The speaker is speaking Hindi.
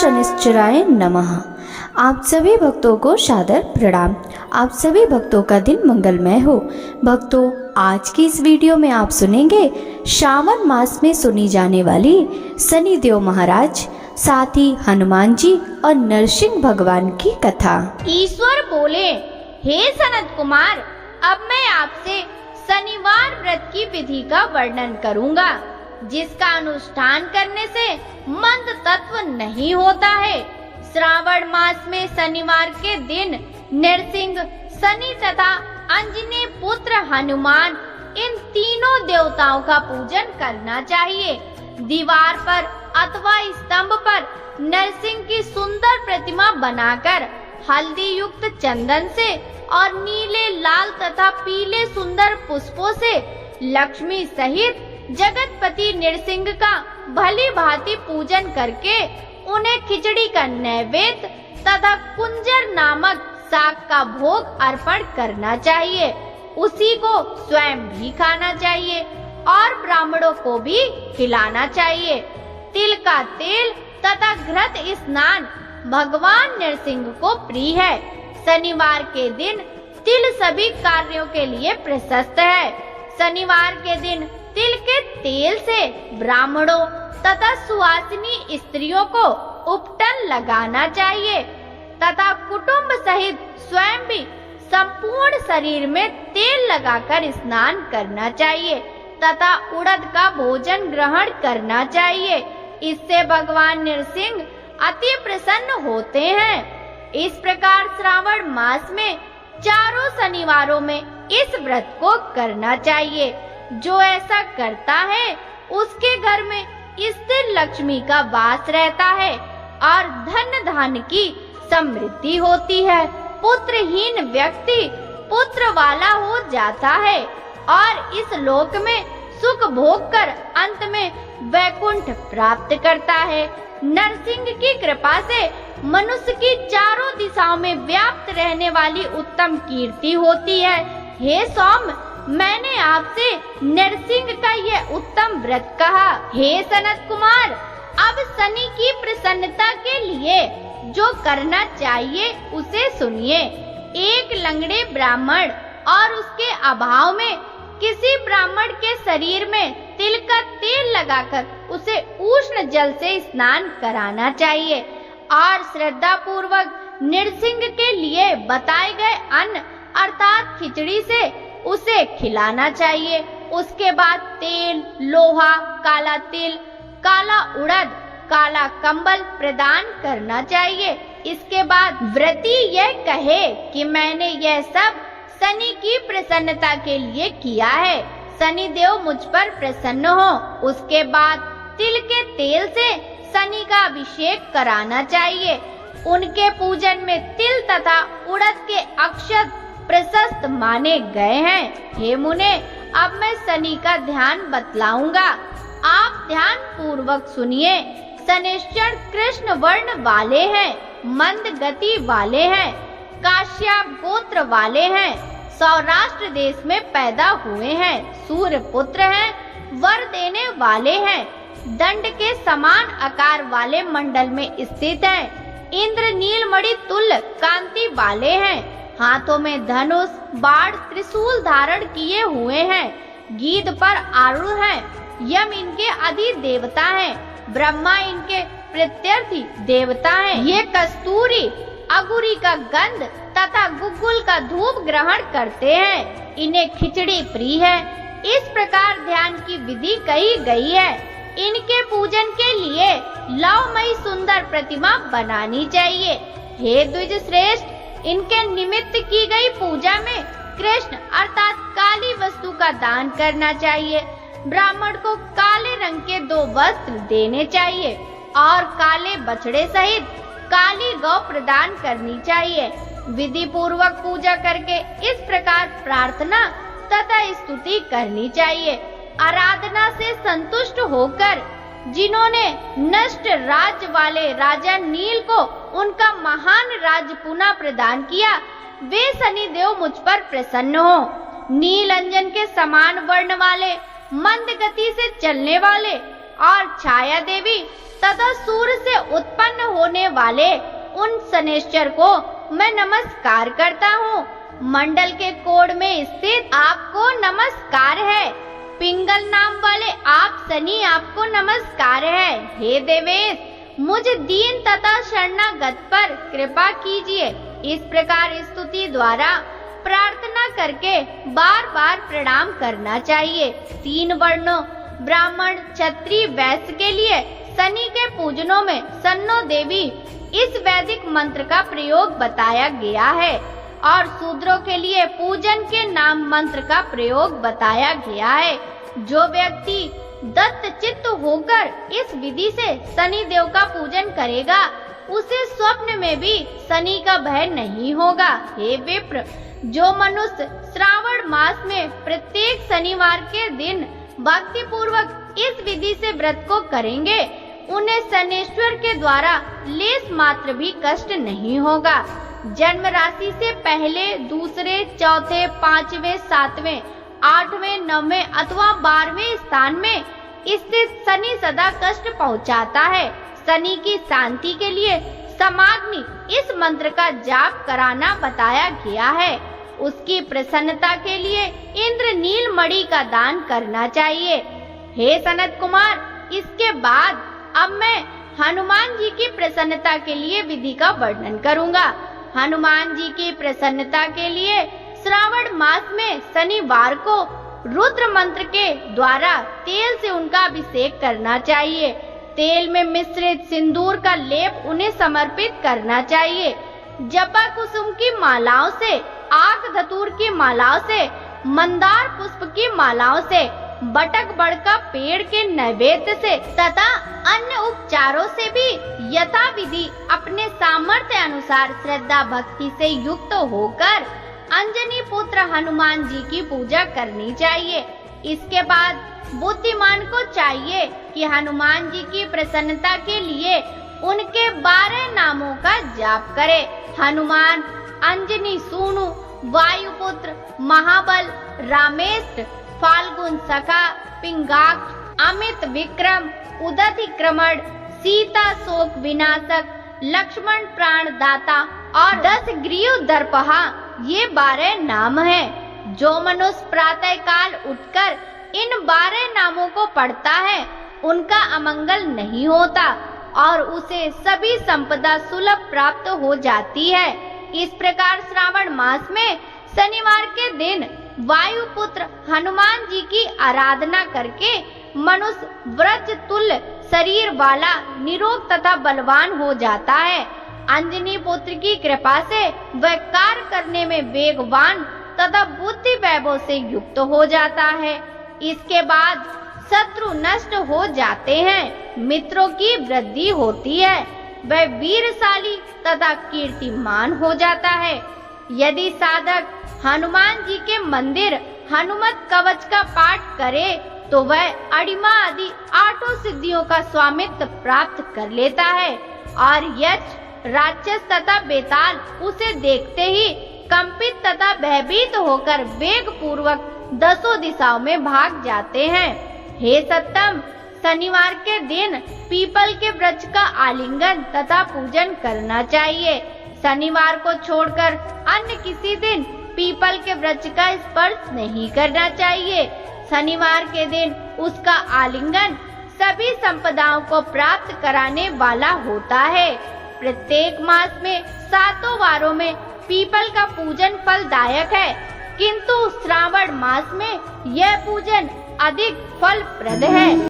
शनिश्चराय नमः। आप सभी भक्तों को सादर प्रणाम। आप सभी भक्तों का दिन मंगलमय हो। भक्तों, आज की इस वीडियो में आप सुनेंगे श्रावण मास में सुनी जाने वाली शनिदेव महाराज, साथ ही हनुमान जी और नरसिंह भगवान की कथा। ईश्वर बोले, हे सनत कुमार, अब मैं आपसे शनिवार व्रत की विधि का वर्णन करूंगा, जिसका अनुष्ठान करने से मंद तत्व नहीं होता है। श्रावण मास में शनिवार के दिन नरसिंह, शनि तथा अंजनी पुत्र हनुमान, इन तीनों देवताओं का पूजन करना चाहिए। दीवार पर अथवा स्तंभ पर नरसिंह की सुंदर प्रतिमा बनाकर हल्दी युक्त चंदन से और नीले, लाल तथा पीले सुंदर पुष्पों से लक्ष्मी सहित जगतपति नरसिंह का भली भांति पूजन करके उन्हें खिचड़ी का नैवेद्य तथा कुंजर नामक साग का भोग अर्पण करना चाहिए। उसी को स्वयं भी खाना चाहिए और ब्राह्मणों को भी खिलाना चाहिए। तिल का तेल तथा घृत स्नान भगवान नरसिंह को प्रिय है। शनिवार के दिन तिल सभी कार्यों के लिए प्रशस्त है। शनिवार के दिन तिल के तेल से ब्राह्मणों तथा सुहासिनी स्त्रियों को उपटन लगाना चाहिए तथा कुटुंब सहित स्वयं भी संपूर्ण शरीर में तेल लगाकर स्नान करना चाहिए तथा उड़द का भोजन ग्रहण करना चाहिए। इससे भगवान नरसिंह अति प्रसन्न होते हैं। इस प्रकार श्रावण मास में चारों शनिवारों में इस व्रत को करना चाहिए। जो ऐसा करता है उसके घर में स्थिर लक्ष्मी का वास रहता है और धन धान्य की समृद्धि होती है। पुत्रहीन व्यक्ति पुत्र वाला हो जाता है और इस लोक में सुख भोग कर अंत में वैकुंठ प्राप्त करता है। नरसिंह की कृपा से मनुष्य की चारों दिशाओं में व्याप्त रहने वाली उत्तम कीर्ति होती है। हे सौम्य, मैंने आपसे नरसिंह का यह उत्तम व्रत कहा। हे सनत कुमार, अब शनि की प्रसन्नता के लिए जो करना चाहिए उसे सुनिए। एक लंगड़े ब्राह्मण और उसके अभाव में किसी ब्राह्मण के शरीर में तिल का तेल लगाकर उसे उष्ण जल से स्नान कराना चाहिए और श्रद्धा पूर्वक नरसिंह के लिए बताए गए अन्न अर्थात खिचड़ी से उसे खिलाना चाहिए। उसके बाद तेल, लोहा, काला तिल, काला उड़द, काला कंबल प्रदान करना चाहिए। इसके बाद व्रती यह कहे कि मैंने यह सब शनि की प्रसन्नता के लिए किया है, शनि देव मुझ पर प्रसन्न हो। उसके बाद तिल के तेल से शनि का अभिषेक कराना चाहिए। उनके पूजन में तिल तथा उड़द के अक्षत प्रशस्त माने गए हैं। हे मुने, अब मैं शनि का ध्यान बतलाऊंगा, आप ध्यान पूर्वक सुनिए। शनिश्चर कृष्ण वर्ण वाले हैं, मंद गति वाले हैं, काश्यप गोत्र वाले हैं, सौराष्ट्र देश में पैदा हुए हैं, सूर्य पुत्र हैं, वर देने वाले हैं, दंड के समान आकार वाले मंडल में स्थित हैं, इंद्र नीलमणि तुल्य कांति वाले हैं, हाथों में धनुष, बाण, त्रिशूल धारण किए हुए हैं, गीध पर आरूढ़ हैं, यम इनके अधि देवता हैं, ब्रह्मा इनके प्रत्यर्थी देवता हैं। ये कस्तूरी, अगुरी का गंध तथा गुग्गुल का धूप ग्रहण करते हैं। इन्हें खिचड़ी प्रिय है। इस प्रकार ध्यान की विधि कही गई है। इनके पूजन के लिए लवमयी सुंदर प्रतिमा बनानी चाहिए। हे द्विज श्रेष्ठ, इनके निमित्त की गई पूजा में कृष्ण अर्थात काली वस्तु का दान करना चाहिए। ब्राह्मण को काले रंग के 2 वस्त्र देने चाहिए और काले बछड़े सहित काली गौ प्रदान करनी चाहिए। विधि पूर्वक पूजा करके इस प्रकार प्रार्थना तथा स्तुति करनी चाहिए। आराधना से संतुष्ट होकर जिन्होंने नष्ट राज्य वाले राजा नील को उनका महान राज्य पुनः प्रदान किया, वे शनिदेव मुझ पर प्रसन्न हो। नील अंजन के समान वर्ण वाले, मंद गति से चलने वाले और छाया देवी तथा सूर्य से उत्पन्न होने वाले उन शनैश्चर को मैं नमस्कार करता हूँ। मंडल के कोण में स्थित आपको नमस्कार है। पिंगल नाम वाले आप शनि आपको नमस्कार है। हे देवेश, मुझ दीन तथा शरणागत पर कृपा कीजिए। इस प्रकार स्तुति द्वारा प्रार्थना करके बार बार प्रणाम करना चाहिए। 3 वर्णों ब्राह्मण, क्षत्रिय, वैश्य के लिए शनि के पूजनों में सन्नो देवी इस वैदिक मंत्र का प्रयोग बताया गया है और शूद्रों के लिए पूजन के नाम मंत्र का प्रयोग बताया गया है। जो व्यक्ति दत्त चित्त होकर इस विधि से शनि देव का पूजन करेगा उसे स्वप्न में भी शनि का भय नहीं होगा। हे विप्र, जो मनुष्य श्रावण मास में प्रत्येक शनिवार के दिन भक्ति पूर्वक इस विधि से व्रत को करेंगे उन्हें शनैश्वर के द्वारा लेस मात्र भी कष्ट नहीं होगा। जन्म राशि से पहले, दूसरे, चौथे, 5वें, 7वें, 8वें, 9वें अथवा 12वें स्थान में स्थित शनि सदा कष्ट पहुंचाता है। शनि की शांति के लिए समाग्नि इस मंत्र का जाप कराना बताया गया है। उसकी प्रसन्नता के लिए इंद्र नील मणि का दान करना चाहिए। हे सनत कुमार, इसके बाद अब मैं हनुमान जी की प्रसन्नता के लिए विधि का वर्णन करूंगा। हनुमान जी की प्रसन्नता के लिए श्रावण मास में शनिवार को रुद्र मंत्र के द्वारा तेल से उनका अभिषेक करना चाहिए। तेल में मिश्रित सिंदूर का लेप उन्हें समर्पित करना चाहिए। जपा कुसुम की मालाओं से, आक धतूर की मालाओं से, मंदार पुष्प की मालाओं से, बटक बड़ का पेड़ के नैवेद्य से तथा अन्य उपचारों से भी यथा विधि अपने सामर्थ्य अनुसार श्रद्धा भक्ति से युक्त होकर अंजनी पुत्र हनुमान जी की पूजा करनी चाहिए। इसके बाद बुद्धिमान को चाहिए कि हनुमान जी की प्रसन्नता के लिए उनके 12 नामों का जाप करे। हनुमान, अंजनी सूनु, वायुपुत्र, महाबल, रामेष्ट, फाल्गुन सखा, पिंगाक्ष, अमित विक्रम, उदधिक्रमण, सीता शोक विनाशक, लक्ष्मण प्राणदाता और 10 ग्रीव दर्पहा, ये 12 नाम हैं। जो मनुष्य प्रातः काल उठकर इन 12 नामों को पढ़ता है उनका अमंगल नहीं होता और उसे सभी संपदा सुलभ प्राप्त हो जाती है। इस प्रकार श्रावण मास में शनिवार के दिन वायुपुत्र हनुमान जी की आराधना करके मनुष्य व्रज तुल्य शरीर वाला, निरोग तथा बलवान हो जाता है। अंजनी पुत्र की कृपा से वह कार्य करने में वेगवान तथा बुद्धि वैभव से युक्त हो जाता है। इसके बाद शत्रु नष्ट हो जाते हैं, मित्रों की वृद्धि होती है, वह वीरशाली तथा कीर्तिमान हो जाता है। यदि साधक हनुमान जी के मंदिर हनुमत कवच का पाठ करे तो वह अड़िमा आदि 8 सिद्धियों का स्वामित्व प्राप्त कर लेता है और यक्ष, राक्षस तथा बेताल उसे देखते ही कंपित तथा भयभीत होकर वेग पूर्वक 10 दिशाओं में भाग जाते हैं। हे सत्तम, शनिवार के दिन पीपल के वृक्ष का आलिंगन तथा पूजन करना चाहिए। शनिवार को छोड़कर अन्य किसी दिन पीपल के वृक्ष का स्पर्श नहीं करना चाहिए। शनिवार के दिन उसका आलिंगन सभी संपदाओं को प्राप्त कराने वाला होता है। प्रत्येक मास में 7 वारों में पीपल का पूजन फलदायक है, किंतु श्रावण मास में यह पूजन अधिक फलप्रद है।